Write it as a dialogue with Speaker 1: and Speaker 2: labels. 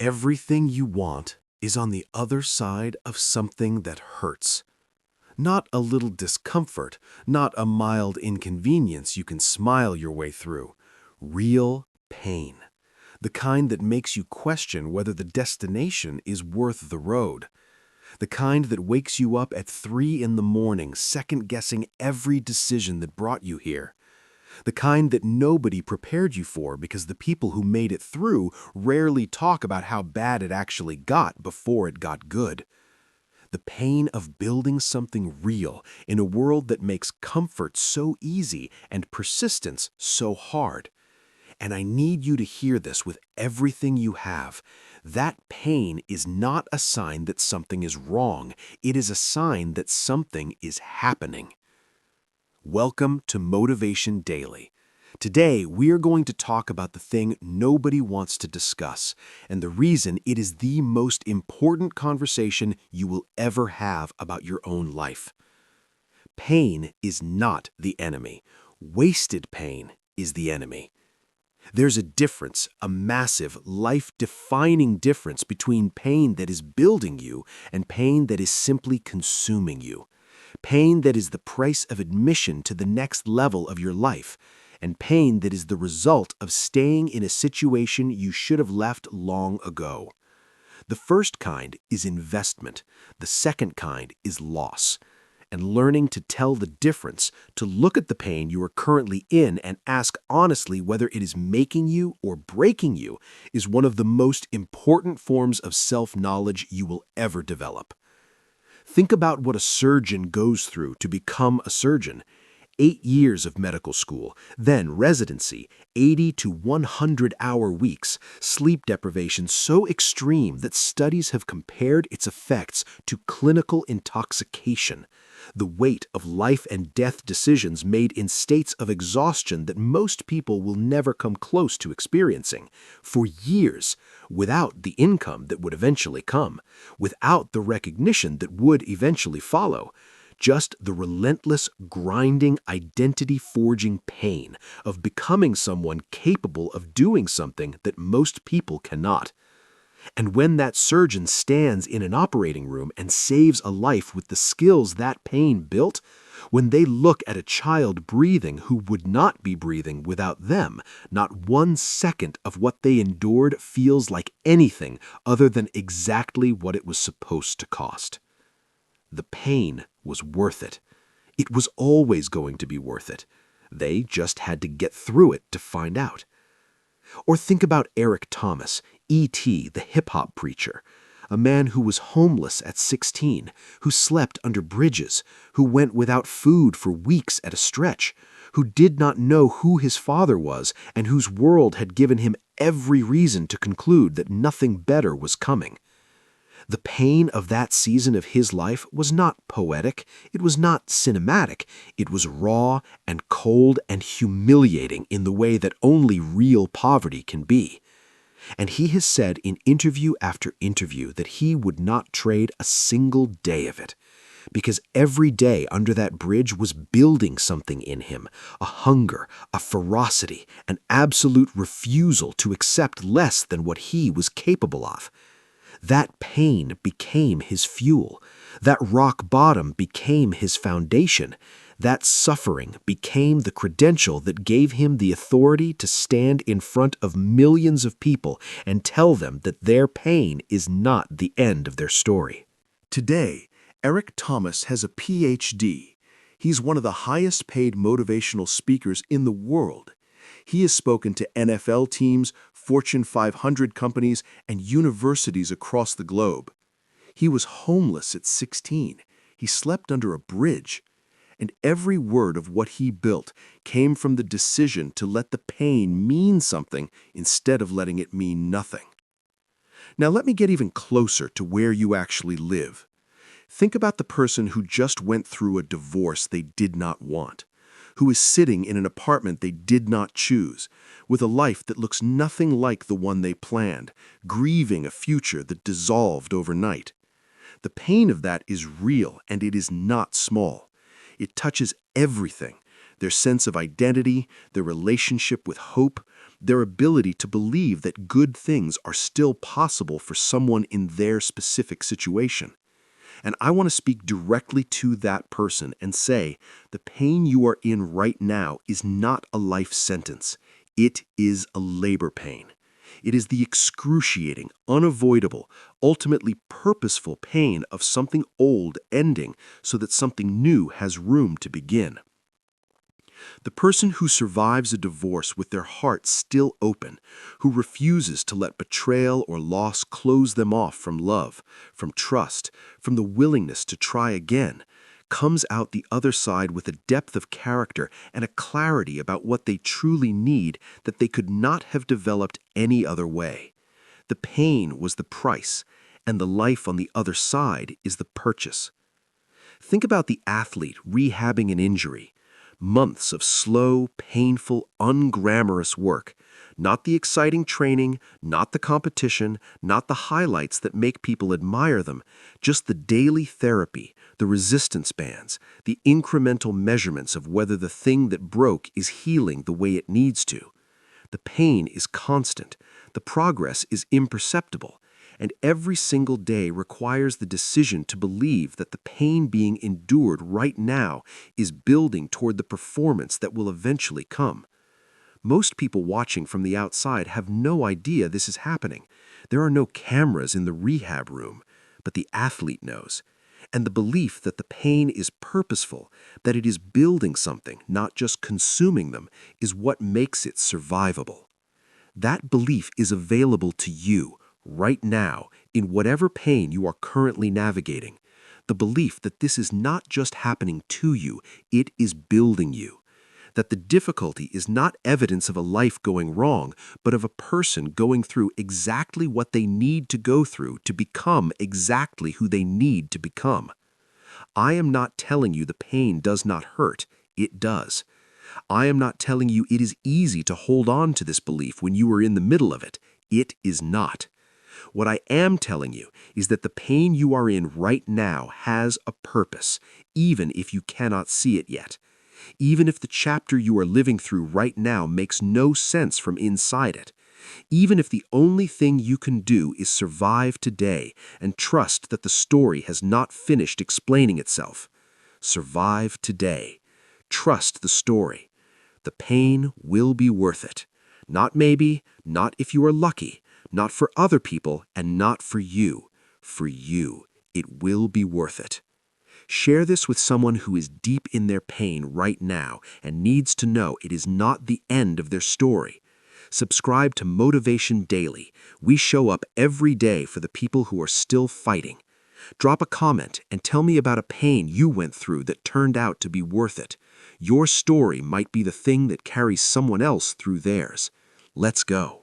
Speaker 1: Everything you want is on the other side of something that hurts. Not a little discomfort, not a mild inconvenience you can smile your way through. Real pain. The kind that makes you question whether the destination is worth the road. The kind that wakes you up at 3 in the morning, second-guessing every decision that brought you here. The kind that nobody prepared you for because the people who made it through rarely talk about how bad it actually got before it got good. The pain of building something real in a world that makes comfort so easy and persistence so hard. And I need you to hear this with everything you have. That pain is not a sign that something is wrong. It is a sign that something is happening. Welcome to Motivation Daily. Today, we are going to talk about the thing nobody wants to discuss, and the reason it is the most important conversation you will ever have about your own life. Pain is not the enemy. Wasted pain is the enemy. There's a difference, a massive, life-defining difference between pain that is building you and pain that is simply consuming you. Pain that is the price of admission to the next level of your life, and pain that is the result of staying in a situation you should have left long ago. The first kind is investment. The second kind is loss. And learning to tell the difference, to look at the pain you are currently in and ask honestly whether it is making you or breaking you, is one of the most important forms of self-knowledge you will ever develop. Think about what a surgeon goes through to become a surgeon. 8 years of medical school, then residency, 80 to 100-hour weeks, sleep deprivation so extreme that studies have compared its effects to clinical intoxication. The weight of life and death decisions made in states of exhaustion that most people will never come close to experiencing. For years, without the income that would eventually come, without the recognition that would eventually follow. Just the relentless, grinding, identity-forging pain of becoming someone capable of doing something that most people cannot. And when that surgeon stands in an operating room and saves a life with the skills that pain built, when they look at a child breathing who would not be breathing without them, not 1 second of what they endured feels like anything other than exactly what it was supposed to cost. The pain was worth it. It was always going to be worth it. They just had to get through it to find out. Or think about Eric Thomas, E.T., the hip-hop preacher, a man who was homeless at 16, who slept under bridges, who went without food for weeks at a stretch, who did not know who his father was and whose world had given him every reason to conclude that nothing better was coming. The pain of that season of his life was not poetic, it was not cinematic, it was raw and cold and humiliating in the way that only real poverty can be. And he has said in interview after interview that he would not trade a single day of it, because every day under that bridge was building something in him, a hunger, a ferocity, an absolute refusal to accept less than what he was capable of. That pain became his fuel. That rock bottom became his foundation. That suffering became the credential that gave him the authority to stand in front of millions of people and tell them that their pain is not the end of their story. Today, Eric Thomas has a PhD. He's one of the highest paid motivational speakers in the world. He has spoken to NFL teams, Fortune 500 companies, and universities across the globe. He was homeless at 16. He slept under a bridge. And every word of what he built came from the decision to let the pain mean something instead of letting it mean nothing. Now let me get even closer to where you actually live. Think about the person who just went through a divorce they did not want, who is sitting in an apartment they did not choose, with a life that looks nothing like the one they planned, grieving a future that dissolved overnight. The pain of that is real, and it is not small. It touches everything: their sense of identity, their relationship with hope, their ability to believe that good things are still possible for someone in their specific situation. And I want to speak directly to that person and say, the pain you are in right now is not a life sentence. It is a labor pain. It is the excruciating, unavoidable, ultimately purposeful pain of something old ending so that something new has room to begin. The person who survives a divorce with their heart still open, who refuses to let betrayal or loss close them off from love, from trust, from the willingness to try again, comes out the other side with a depth of character and a clarity about what they truly need that they could not have developed any other way. The pain was the price, and the life on the other side is the purchase. Think about the athlete rehabbing an injury. Months of slow, painful, unglamorous work. Not the exciting training, not the competition, not the highlights that make people admire them, just the daily therapy, the resistance bands, the incremental measurements of whether the thing that broke is healing the way it needs to. The pain is constant, the progress is imperceptible, and every single day requires the decision to believe that the pain being endured right now is building toward the performance that will eventually come. Most people watching from the outside have no idea this is happening. There are no cameras in the rehab room, but the athlete knows. And the belief that the pain is purposeful, that it is building something, not just consuming them, is what makes it survivable. That belief is available to you right now in whatever pain you are currently navigating. The belief that this is not just happening to you, it is building you. That the difficulty is not evidence of a life going wrong, but of a person going through exactly what they need to go through to become exactly who they need to become. I am not telling you the pain does not hurt. It does. I am not telling you it is easy to hold on to this belief when you are in the middle of it. It is not. What I am telling you is that the pain you are in right now has a purpose, even if you cannot see it yet. Even if the chapter you are living through right now makes no sense from inside it. Even if the only thing you can do is survive today and trust that the story has not finished explaining itself. Survive today. Trust the story. The pain will be worth it. Not maybe, not if you are lucky, not for other people, and not for you. For you, it will be worth it. Share this with someone who is deep in their pain right now and needs to know it is not the end of their story. Subscribe to Motivation Daily. We show up every day for the people who are still fighting. Drop a comment and tell me about a pain you went through that turned out to be worth it. Your story might be the thing that carries someone else through theirs. Let's go.